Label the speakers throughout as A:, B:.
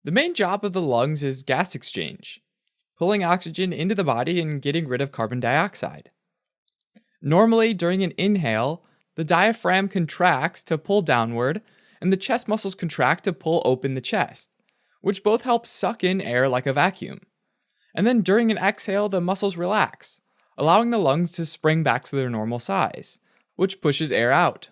A: The main job of the lungs is gas exchange, pulling oxygen into the body and getting rid of carbon dioxide. Normally, during an inhale, the diaphragm contracts to pull downward, and the chest muscles contract to pull open the chest, which both help suck in air like a vacuum. And then during an exhale, the muscles relax, allowing the lungs to spring back to their normal size, which pushes air out.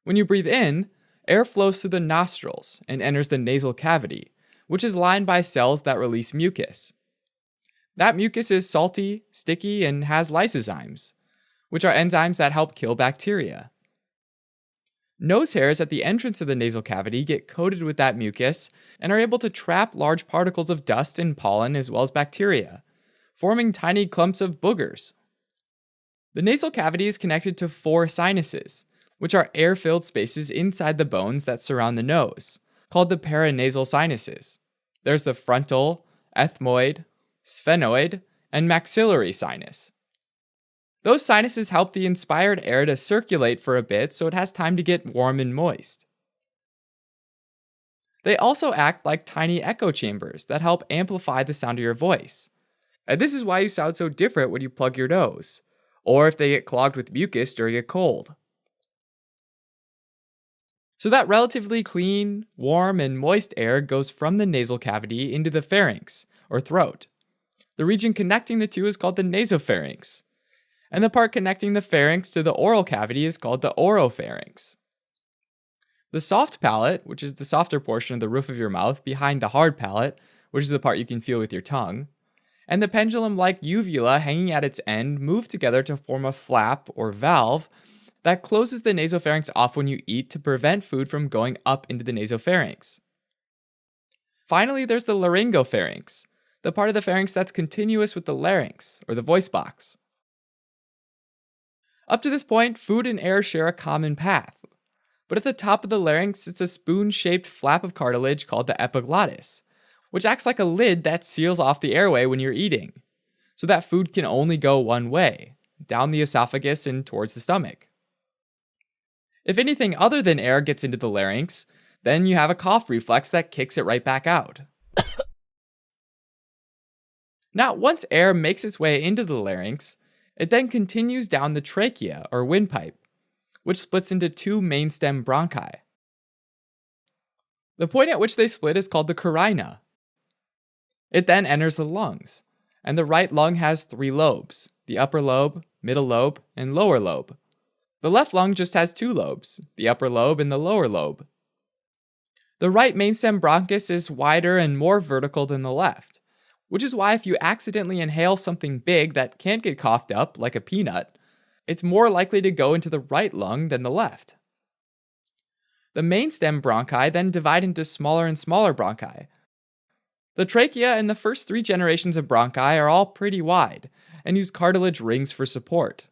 A: When you breathe in, air flows through the nostrils and enters the nasal cavity, which is lined by cells that release mucus. That mucus is salty, sticky, and has lysozymes, which are enzymes that help kill bacteria. Nose hairs at the entrance of the nasal cavity get coated with that mucus and are able to trap large particles of dust and pollen as well as bacteria, forming tiny clumps of boogers. The nasal cavity is connected to 4 sinuses, which are air-filled spaces inside the bones that surround the nose, called the paranasal sinuses. There's the frontal, ethmoid, sphenoid, and maxillary sinus. Those sinuses help the inspired air to circulate for a bit so it has time to get warm and moist. They also act like tiny echo chambers that help amplify the sound of your voice. And this is why you sound so different when you plug your nose, or if they get clogged with mucus during a cold. So that relatively clean, warm, and moist air goes from the nasal cavity into the pharynx, or throat. The region connecting the two is called the nasopharynx, and the part connecting the pharynx to the oral cavity is called the oropharynx. The soft palate, which is the softer portion of the roof of your mouth behind the hard palate, which is the part you can feel with your tongue, and the pendulum-like uvula hanging at its end move together to form a flap, or valve, that closes the nasopharynx off when you eat to prevent food from going up into the nasopharynx. Finally, there's the laryngopharynx, the part of the pharynx that's continuous with the larynx, or the voice box. Up to this point, food and air share a common path, but at the top of the larynx sits a spoon-shaped flap of cartilage called the epiglottis, which acts like a lid that seals off the airway when you're eating, so that food can only go one way, down the esophagus and towards the stomach. If anything other than air gets into the larynx, then you have a cough reflex that kicks it right back out. Now, once air makes its way into the larynx, it then continues down the trachea, or windpipe, which splits into 2 main stem bronchi. The point at which they split is called the carina. It then enters the lungs, and the right lung has 3 lobes, the upper lobe, middle lobe, and lower lobe. The left lung just has 2 lobes, the upper lobe and the lower lobe. The right mainstem bronchus is wider and more vertical than the left, which is why if you accidentally inhale something big that can't get coughed up, like a peanut, it's more likely to go into the right lung than the left. The mainstem bronchi then divide into smaller and smaller bronchi. The trachea and the first 3 generations of bronchi are all pretty wide, and use cartilage rings for support.